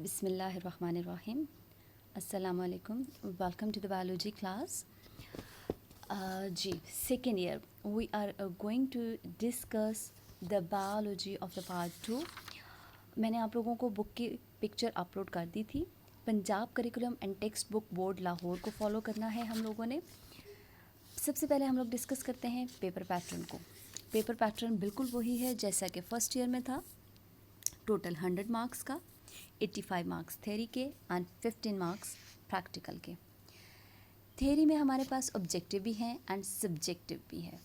Bismillahirrahmanirrahim. Assalamu alaikum. Welcome to the biology class. Ji second year we are going to discuss the biology of the part 2. मैंने आप लोगों को book की picture upload कर दी थी. Punjab curriculum and text book board Lahore को follow करना है हम लोगों ने. सबसे पहले हम लोग डिस्कस करते हैं पेपर पैटर्न को. पेपर पैटर्न बिल्कुल वही है जैसा कि फर्स्ट ईयर में था. टोटल 100 मार्क्स का, 85 मार्क्स थ्योरी के एंड 15 मार्क्स प्रैक्टिकल के. थ्योरी में हमारे पास ऑब्जेक्टिव भी हैं एंड सब्जेक्टिव भी है.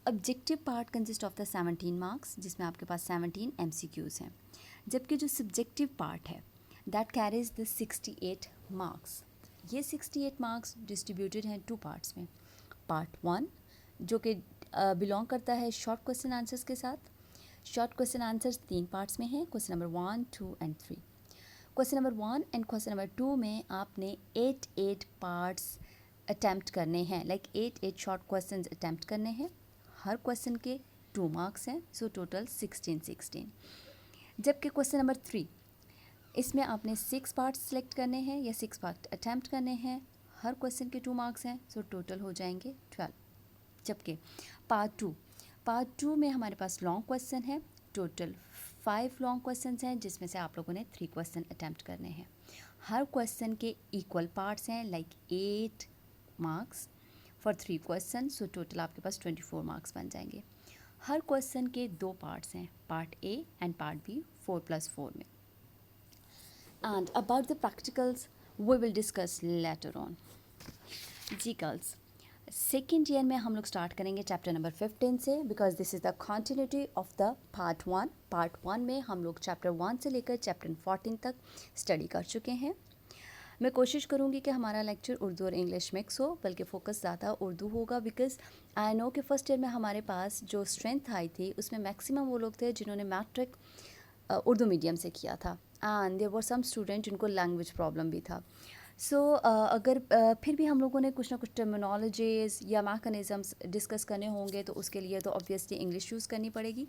Objective part consist of the 17 marks जिसमें आपके पास 17 MCQs हैं, जबकि जो सब्जेक्टिव पार्ट है दैट कैरीज द 68 मार्क्स. ये 68 मार्क्स डिस्ट्रीब्यूटेड हैं टू पार्ट्स में. पार्ट 1 जो कि बिलोंग करता है शॉर्ट क्वेश्चन आंसर्स के साथ. शॉर्ट क्वेश्चन आंसर्स 3 पार्ट्स में हैं, question number 1, 2 and 3. Question number 1 and question number 2 में आपने 8 पार्ट्स अटैम्प्ट करने हैं, लाइक 8 शॉर्ट क्वेश्चंस अटैम्प्ट करने हैं. हर क्वेश्चन के 2 मार्क्स हैं, सो टोटल 16. जबकि क्वेश्चन नंबर 3 इसमें आपने 6 पार्ट्स सेलेक्ट करने हैं या 6 पार्ट अटैम्प्ट करने हैं. हर क्वेश्चन के 2 मार्क्स हैं, सो टोटल हो जाएंगे 12. जबकि पार्ट टू में हमारे पास लॉन्ग क्वेश्चन है. टोटल 5 लॉन्ग क्वेश्चन हैं जिसमें से आप लोगों ने 3 क्वेश्चन अटैम्प्ट करने हैं. हर क्वेश्चन के इक्वल पार्ट्स हैं, like 8 marks for 3 question, so total आपके पास 24 मार्क्स बन जाएंगे. हर क्वेश्चन के 2 पार्ट्स हैं, part A and part B, 4+4 में. And about the practicals we will discuss later on. जी गर्ल्स, सेकेंड ईयर में हम लोग स्टार्ट करेंगे चैप्टर नंबर 15 से, because this is the continuity of the part 1. Part 1 में हम लोग चैप्टर 1 से लेकर चैप्टर 14 तक स्टडी कर चुके हैं. मैं कोशिश करूँगी कि हमारा लेक्चर उर्दू और इंग्लिश मिक्स हो, बल्कि फ़ोकस ज़्यादा उर्दू होगा, बिकॉज आई नो कि फ़र्स्ट ईयर में हमारे पास जो स्ट्रेंथ आई थी उसमें मैक्सिमम वो लोग थे जिन्होंने मैट्रिक उर्दू मीडियम से किया था, and there were some student जिनको लैंग्वेज प्रॉब्लम भी था. सो अगर फिर भी हम लोगों ने कुछ ना कुछ टर्मिनोलॉजीज़ या मैकेनिज़म्स डिस्कस करने होंगे तो उसके लिए तो ऑब्वियसली इंग्लिश यूज़ करनी पड़ेगी.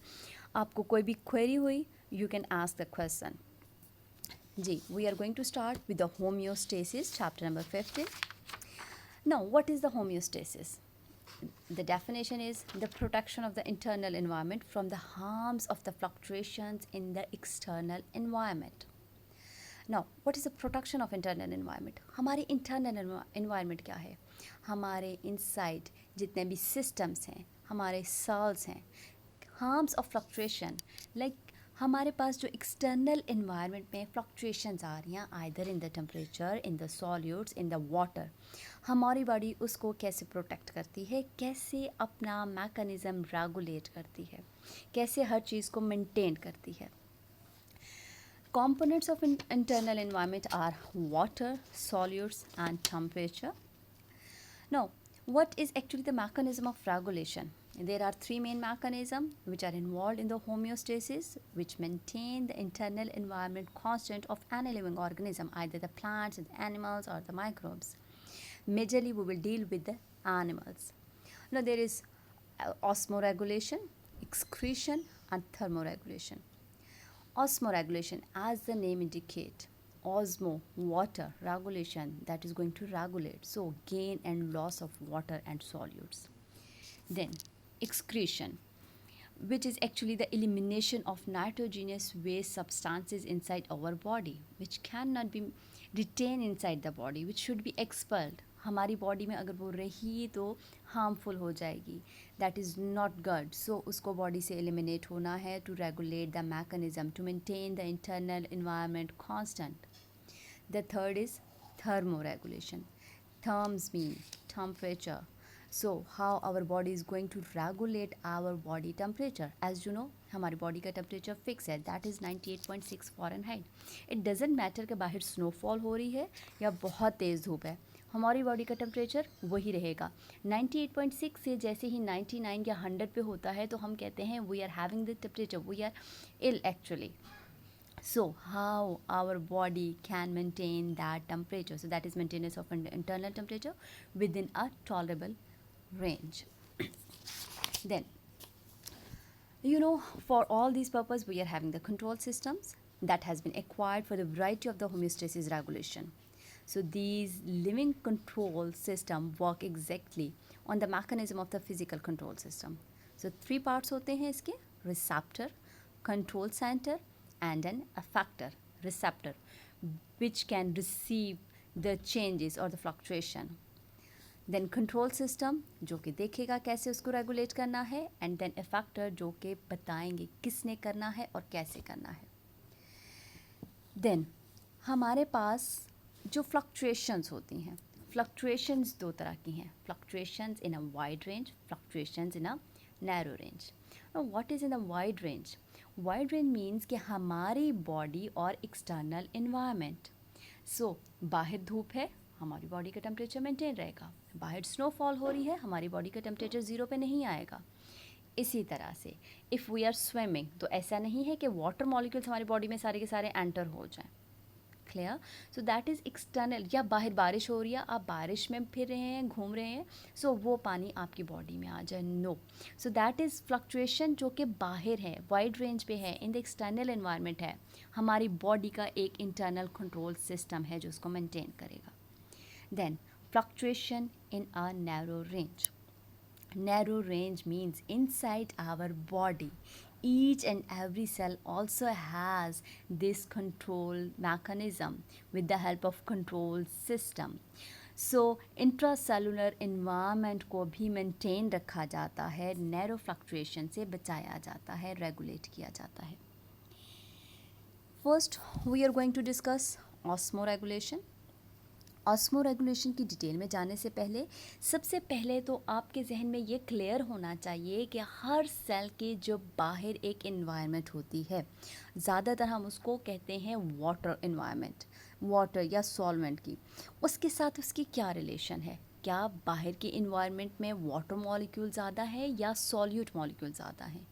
आपको कोई भी क्वेरी हुई you can ask the question. जी, we are going to start with the homeostasis chapter number 15. Now what is the homeostasis? The definition is the protection of the internal environment from the harms of the fluctuations in the external environment. Now what is the protection of internal environment? हमारे internal environment क्या है? हमारे inside जितने भी systems हैं, हमारे sales हैं, harms of fluctuation, like हमारे पास जो एक्सटर्नल एनवायरनमेंट में फ्लक्चुएशंस आ रही हैं, either in the temperature, in the solutes, in the water, हमारी बॉडी उसको कैसे प्रोटेक्ट करती है, कैसे अपना मैकेनिज़्म रेगुलेट करती है, कैसे हर चीज़ को मेंटेन करती है. Components of internal environment are water, solutes and temperature. Now, what is actually the mechanism of regulation? There are 3 main mechanisms which are involved in the homeostasis, which maintain the internal environment constant of any living organism, either the plants, the animals or the microbes. Majorly we will deal with the animals. Now there is osmoregulation, excretion and thermoregulation. Osmoregulation, as the name indicates, osmo, water, regulation, that is going to regulate, so gain and loss of water and solutes. Then excretion, which is actually the elimination of nitrogenous waste substances inside our body, which cannot be retained inside the body, which should be expelled. हमारी body में अगर वो रही तो harmful हो जाएगी, that is not good. So उसको body से एलिमिनेट होना है to regulate the mechanism, to maintain the internal environment constant. The third is thermoregulation. Therms mean temperature. So how our body is going to regulate our body temperature? As you know, हमारी body का temperature fix है, that is 98.6 Fahrenheit. It doesn't matter कि बाहर snowfall हो रही है या बहुत तेज़ धूप है, हमारी बॉडी का टेम्परेचर वही रहेगा. 98.6 से जैसे ही 99 या 100 पे होता है तो हम कहते हैं we are having the temperature, we are ill actually. So how our body can maintain that temperature? So that is maintenance of an internal temperature within a tolerable range. Then, you know, for all these purpose we are having the control systems. that has been acquired for the variety of the homeostasis regulation. So these living control system work exactly on the mechanism of the physical control system. So 3 parts होते हैं इसके: receptor, control center and an effector, receptor, which can receive the changes or the fluctuation. Then control system जो कि देखेगा कैसे उसको regulate करना है, एंड देन इफेक्टर जो कि बताएंगे किसने करना है और कैसे करना है. देन हमारे पास जो फ्लक्चुएशंस होती हैं, फ्लक्चुएशंस 2 तरह की हैं: fluctuations in a wide range, fluctuations in a narrow range. What is in a wide range? Wide range means कि हमारी बॉडी और एक्सटर्नल इन्वायरमेंट. सो बाहर धूप है, हमारी बॉडी का टेम्परेचर मेंटेन रहेगा. बाहर स्नोफॉल हो रही है, हमारी बॉडी का टेम्परेचर 0 पे नहीं आएगा. इसी तरह से इफ़ वी आर स्विमिंग, तो ऐसा नहीं है कि वाटर मॉलिक्यूल्स हमारी बॉडी में सारे के सारे एंटर हो जाएं. Clear? So that is external. या बाहर बारिश हो रही है, आप बारिश में फिर रहे हैं, घूम रहे हैं, सो वो पानी आपकी बॉडी में आ जाए, no. So that is fluctuation जो कि बाहर है, वाइड रेंज पे है, इन द एक्सटर्नल एनवायरनमेंट है. हमारी बॉडी का एक इंटरनल कंट्रोल सिस्टम है जो उसको मेंटेन करेगा. Then fluctuation in a narrow range. Narrow range means inside our body, each and every cell also has this control mechanism with the help of control system. So intracellular environment को भी maintain रखा जाता है, narrow fluctuation से बचाया जाता है, regulate किया जाता है. First we are going to discuss osmoregulation. Osmo regulation की डिटेल में जाने से पहले सबसे पहले तो आपके जहन में ये क्लियर होना चाहिए कि हर सेल के जो बाहर एक इन्वायरमेंट होती है, ज़्यादातर हम उसको कहते हैं वाटर इन्वायरमेंट, वाटर या सॉल्वेंट की, उसके साथ उसकी क्या रिलेशन है? क्या बाहर के इन्वायरमेंट में वाटर मॉलिक्यूल ज़्यादा है या सॉल्यूट मॉलिक्यूल ज़्यादा हैं?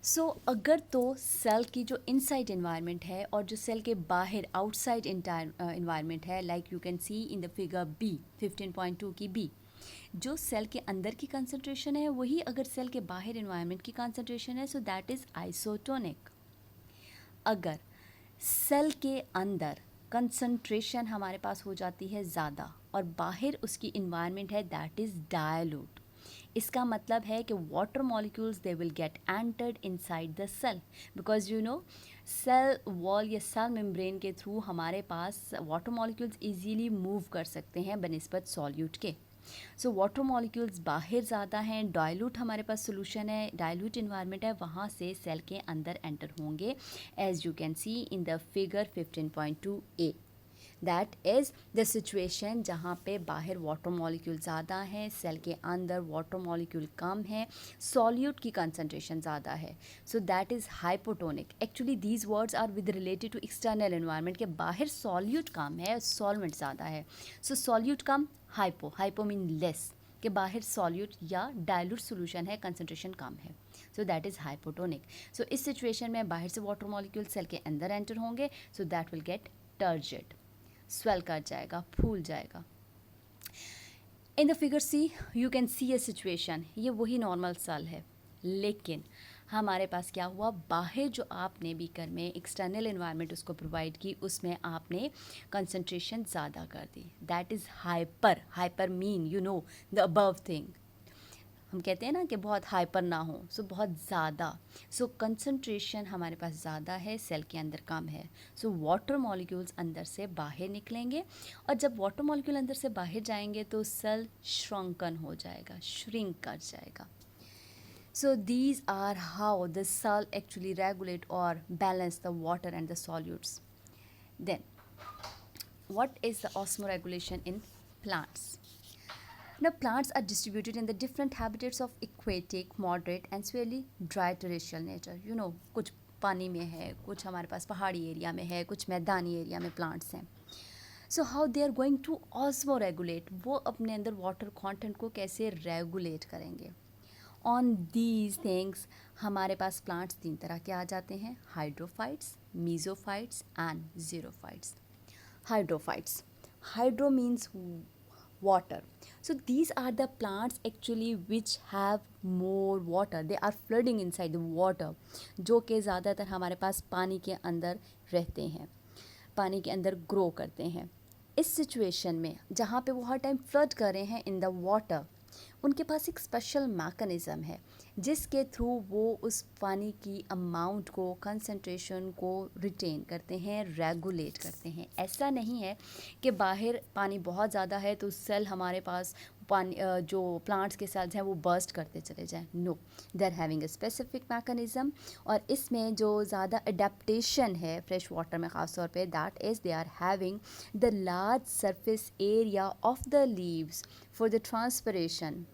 सो अगर तो सेल की जो इनसाइड इन्वायरमेंट है और जो सेल के बाहर आउटसाइड इन्वायरमेंट है, like you can see in the figure B 15.2 की बी, जो सेल के अंदर की कंसंट्रेशन है वही अगर सेल के बाहर इन्वायरमेंट की कंसंट्रेशन है, सो दैट इज़ आइसोटोनिक. अगर सेल के अंदर कंसंट्रेशन हमारे पास हो जाती है ज़्यादा और बाहर उसकी इन्वायरमेंट है, दैट इज़ डायलूट. इसका मतलब है कि water molecules they will get entered inside the cell, because you know cell wall या सेल मेम्ब्रेन के थ्रू हमारे पास वाटर मॉलिक्यूल्स इजीली मूव कर सकते हैं बनिस्बत सॉल्यूट के. सो वाटर मॉलिक्यूल्स बाहर ज़्यादा हैं, डाइल्यूट हमारे पास सोल्यूशन है, डाइल्यूट इन्वायरमेंट है, वहाँ से सेल के अंदर एंटर होंगे, as you can see in the figure 15.2a. That is the situation जहाँ पे बाहर वाटर मॉलिक्यूल ज़्यादा हैं, सेल के अंदर वाटर मॉलिक्यूल कम है, सॉल्यूट की कंसंट्रेशन ज़्यादा है. So that is hypotonic. Actually these words are with related to external environment के बाहर सॉल्यूट कम है, सॉल्वेंट ज़्यादा है. सो सॉल्यूट कम, हाइपो मीन लेस, के बाहर सॉल्यूट या डाइल्यूट सोल्यूशन है, कंसंट्रेशन कम है. So that is hypotonic. So इस सिचुएशन में बाहर से वाटर मॉलिक्यूल सेल के अंदर एंटर होंगे, so that will get turgid, swell कर जाएगा, फूल जाएगा. In the figure see you can see a situation, ये वही नॉर्मल सेल है, लेकिन हमारे पास क्या हुआ, बाहर जो आपने बीकर में एक्सटर्नल एनवायरनमेंट उसको प्रोवाइड की, उसमें आपने कंसंट्रेशन ज़्यादा कर दी. That is hyper. Hyper mean you know the above thing. हम कहते हैं ना कि बहुत हाइपर ना हो, सो बहुत ज़्यादा. सो कंसंट्रेशन हमारे पास ज़्यादा है, सेल के अंदर कम है. सो वाटर मॉलिक्यूल्स अंदर से बाहर निकलेंगे, और जब वाटर मॉलिक्यूल अंदर से बाहर जाएंगे तो सेल श्रंकन हो जाएगा, श्रिंक कर जाएगा. So these are how the cell actually regulate or balance the water and the solutes. Then, what is the osmoregulation in plants? Now, plants are distributed in the different habitats of aquatic, moderate and severely dry terrestrial nature. You know, कुछ पानी में है, कुछ हमारे पास पहाड़ी area में है, कुछ मैदानी एरिया में प्लांट्स हैं. So how they are going to osmoregulate, वो अपने अंदर वाटर कंटेंट को कैसे रेगुलेट करेंगे. ऑन दीज थिंग्स हमारे पास प्लांट्स 3 तरह के आ जाते हैं: hydrophytes, mesophytes and xerophytes. Hydrophytes, hydro means water. So these are the plants actually which have more water, they are flooding inside the water, जो कि ज़्यादातर हमारे पास पानी के अंदर रहते हैं, पानी के अंदर ग्रो करते हैं. इस सिचुएशन में जहाँ पे वो हर टाइम फ्लड कर रहे हैं इन द वाटर, उनके पास एक स्पेशल मैकेनिज़्म है जिसके थ्रू वो उस पानी की अमाउंट को, कंसंट्रेशन को रिटेन करते हैं, रेगुलेट करते हैं. ऐसा नहीं है कि बाहर पानी बहुत ज़्यादा है तो सेल हमारे पास पानी जो प्लांट्स के सेल्स हैं वो बर्स्ट करते चले जाएं. No, they are having a specific mechanism. और इसमें जो ज़्यादा अडेप्टेशन है फ्रेश वाटर में ख़ास तौर पे, that is they are having the large surface area of the leaves for the transpiration.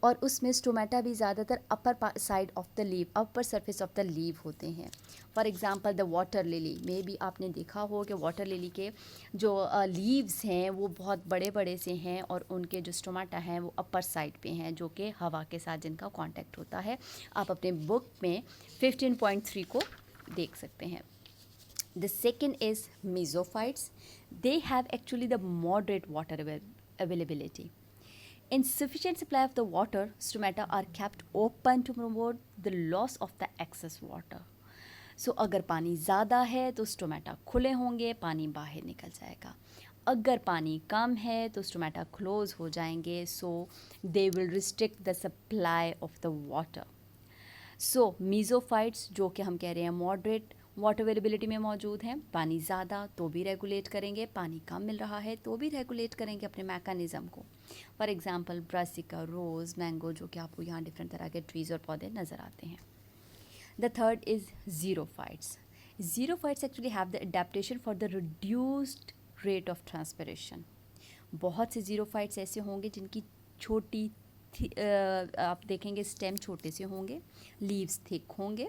और उसमें स्टोमेटा भी ज़्यादातर upper side of the leaf, upper surface of the leaf होते हैं. For example the water lily में भी आपने देखा हो कि वाटर लिली के जो लीव्स हैं वो बहुत बड़े बड़े से हैं और उनके जो स्टोमेटा हैं वो अपर साइड पे हैं, जो कि हवा के साथ जिनका कांटेक्ट होता है. आप अपने बुक में 15.3 को देख सकते हैं. The second is mesophytes. They have actually the moderate water availability. In sufficient supply of the water, stomata are kept open to promote the loss of the excess water. So अगर पानी ज़्यादा है तो स्टोमेटा खुले होंगे, पानी बाहर निकल जाएगा. अगर पानी कम है तो स्टोमेटा क्लोज हो जाएंगे, so they will restrict the supply of the water. So mesophytes जो कि हम कह रहे हैं मॉडरेट वाटर अवेलेबिलिटी में मौजूद हैं, पानी ज़्यादा तो भी रेगुलेट करेंगे, पानी कम मिल रहा है तो भी रेगुलेट करेंगे अपने मैकेनिज़्म को. For example brassica, rose, mango, जो कि आपको यहाँ डिफरेंट तरह के ट्रीज़ और पौधे नज़र आते हैं. The third is xerophytes. Xerophytes actually have the adaptation for the reduced rate of transpiration. बहुत से ज़ीरोफाइट्स ऐसे होंगे जिनकी छोटी आप देखेंगे स्टेम छोटे से होंगे, लीव्स थिक होंगे,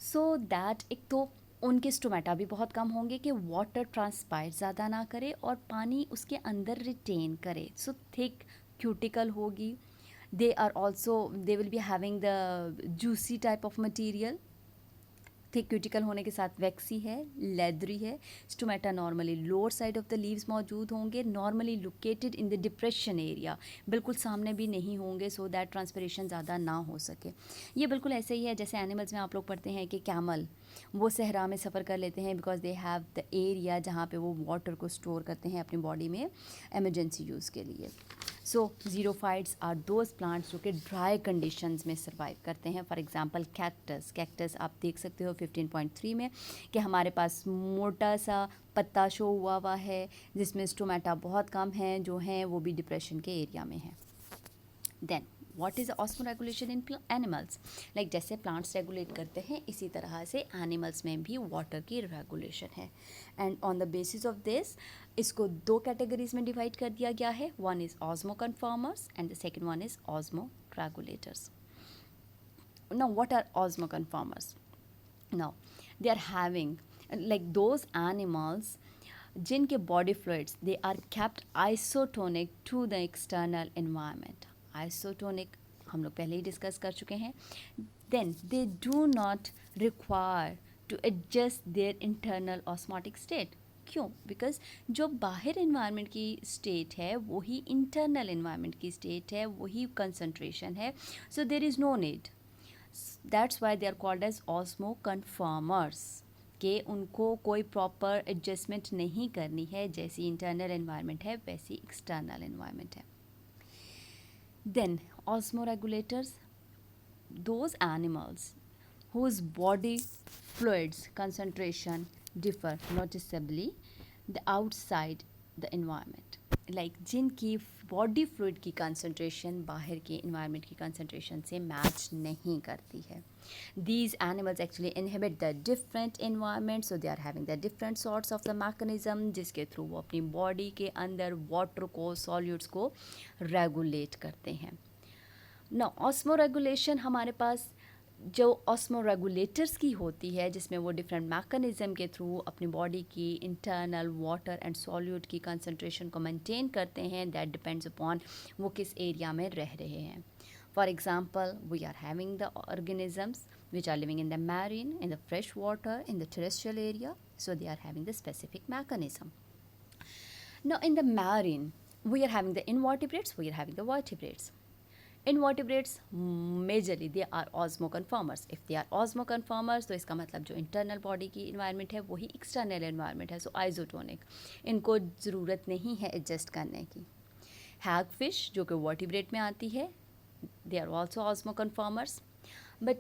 सो दैट एक तो उनके स्टोमेटा भी बहुत कम होंगे कि वाटर ट्रांसपायर ज़्यादा ना करे और पानी उसके अंदर रिटेन करे. सो थिक क्यूटिकल होगी. They are also, they will be having the juicy type of material. Thick cuticle होने के साथ वैक्सी है, लेदरी है. Stomata normally lower side of the leaves मौजूद होंगे, normally located in the depression area, बिल्कुल सामने भी नहीं होंगे सो दैट ट्रांसपिरेशन ज़्यादा ना हो सके. ये बिल्कुल ऐसे ही है जैसे एनिमल्स में आप लोग पढ़ते हैं कि कैमल वो सहरा में सफ़र कर लेते हैं because they have the area जहाँ पे वो वाटर को स्टोर करते हैं अपनी बॉडी में एमरजेंसी यूज़ के लिए. सो ज़ीरोफाइट्स आर दोज प्लांट्स जो कि ड्राई कंडीशंस में सर्वाइव करते हैं. For example cactus. कैक्टस आप देख सकते हो 15.3 में कि हमारे पास मोटा सा पत्ता शो हुआ है जिसमें स्टोमेटा बहुत कम हैं, जो हैं वो भी डिप्रेशन के एरिया में हैं. Then what is osmoregulation in animals? Like जैसे प्लांट्स रेगुलेट करते हैं इसी तरह से एनिमल्स में भी वाटर की रेगुलेशन है. And on the basis of this इसको दो कैटेगरीज में डिवाइड कर दिया गया है. One is osmoconformers and the second one is osmoregulators. Now what are osmoconformers? Now they are having like those animals जिनके body fluids they are kept isotonic to the external environment. Isotonic हम लोग पहले ही discuss कर चुके हैं. Then they do not require to adjust their internal osmotic state. क्यों? Because जो बाहर इन्वायरमेंट की स्टेट है वही इंटरनल इन्वायरमेंट की स्टेट है, वही कंसंट्रेशन है. So there is no need. That's why they are called as osmoconformers कि उनको कोई प्रॉपर एडजस्टमेंट नहीं करनी है. जैसी इंटरनल इन्वायरमेंट है वैसी एक्सटर्नल इन्वायरमेंट है. Then osmoregulators, those animals whose body fluids concentration differ noticeably the outside the environment. Like जिनकी बॉडी फ्लूइड की कंसंट्रेशन बाहर के इन्वायरमेंट की कंसंट्रेशन से मैच नहीं करती है. These animals actually inhabit the different environment, so they are having the different sorts of the mechanism जिसके थ्रू वो अपनी बॉडी के अंदर वाटर को, सॉल्यूट्स को रेगुलेट करते हैं. ना ऑस्मो रेगुलेशन हमारे पास जो ऑस्मो रेगुलेटर्स की होती है जिसमें वो डिफरेंट मैकेनिज़्म के थ्रू अपनी बॉडी की इंटरनल वाटर एंड सॉल्यूट की कंसंट्रेशन को मेंटेन करते हैं. दैट डिपेंड्स अपॉन वो किस एरिया में रह रहे हैं. For example, we are having the organisms which are living in the marine, in the fresh water, in the terrestrial area. So they are having the specific mechanism. Now in the marine, we are having the invertebrates, we are having the vertebrates. Invertebrates majorly they are osmoconformers. If they are osmoconformers तो इसका मतलब जो internal body की environment है वही external environment है, सो isotonic, इनको ज़रूरत नहीं है एडजस्ट करने की. हैगफिश जो कि वर्टिब्रेट में आती है, they are also osmoconformers, but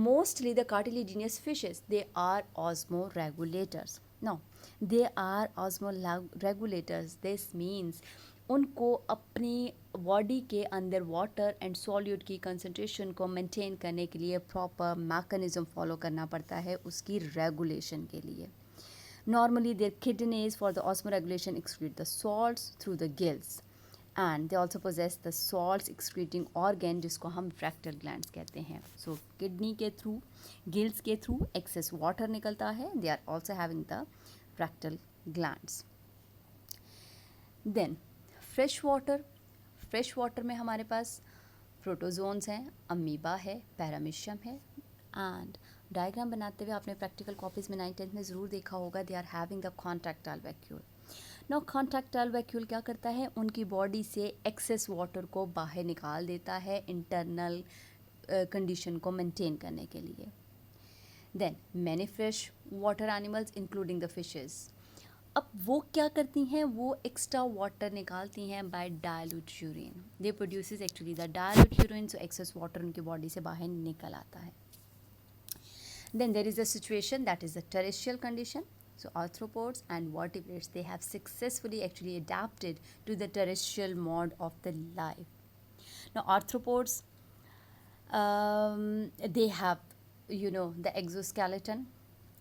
mostly the cartilaginous fishes they are osmoregulators. No, they are osmoregulators. This means उनको अपनी बॉडी के अंदर वाटर एंड सॉल्यूट की कंसंट्रेशन को मेंटेन करने के लिए प्रॉपर मैकेनिज्म फॉलो करना पड़ता है उसकी रेगुलेशन के लिए. Normally their kidneys for the osmoregulation excrete the salts through the gills, and they also possess the salts excreting organ जिसको हम rectal glands कहते हैं. So kidney के through, gills के through excess water निकलता है. They are also having the rectal glands. Then fresh water में हमारे पास प्रोटोजोन्स हैं, अमीबा है, पैरामीशियम है. एंड डायग्राम बनाते हुए आपने प्रैक्टिकल कॉपीज़ में 9th-10th में ज़रूर देखा होगा, they are having the contractile vacuole. Now contractile vacuole क्या करता है, उनकी बॉडी से एक्सेस वाटर को बाहर निकाल देता है इंटरनल कंडीशन को मेंटेन करने के लिए. Then many fresh water animals including the fishes, अब वो क्या करती हैं, वो एक्स्ट्रा वाटर निकालती हैं by dilute urine. They produces actually the dilute urine, so excess water उनकी बॉडी से बाहर निकल आता है. Then there is a situation that is the terrestrial condition. So arthropods and vertebrates they have successfully actually adapted to the terrestrial mode of the life. Now arthropods they have the exoskeleton,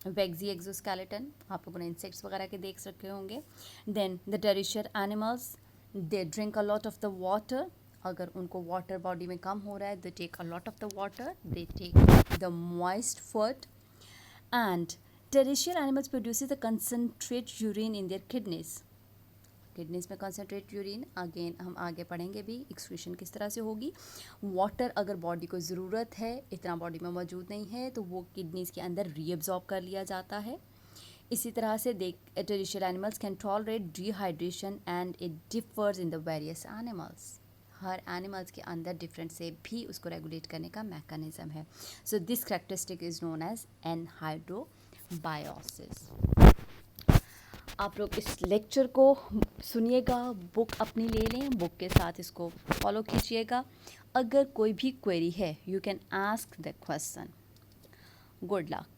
waxy exoskeleton, आप लोगों ने insects वगैरह के देख सके होंगे. Then the terrestrial animals they drink a lot of the water. अगर उनको वाटर बॉडी में कम हो रहा है they take a lot of the water, they take the moist food. And terrestrial animals produces the concentrate urine in their kidneys. Kidneys में concentrate urine, again हम आगे पढ़ेंगे भी एक्सक्रीशन किस तरह से होगी. वाटर अगर बॉडी को ज़रूरत है, इतना बॉडी में मौजूद नहीं है, तो वो किडनीज के अंदर रीअब्जॉर्ब कर लिया जाता है. इसी तरह से terrestrial animals can tolerate dehydration and it differs in the various animals. हर एनिमल्स के अंदर डिफरेंट से भी उसको रेगुलेट करने का मैकेनिज्म है. So this characteristic is known as anhydrobiosis. आप लोग इस लेक्चर को सुनिएगा, बुक अपनी ले लें, बुक के साथ इसको फॉलो कीजिएगा. अगर कोई भी क्वेरी है you can ask the question. Good luck.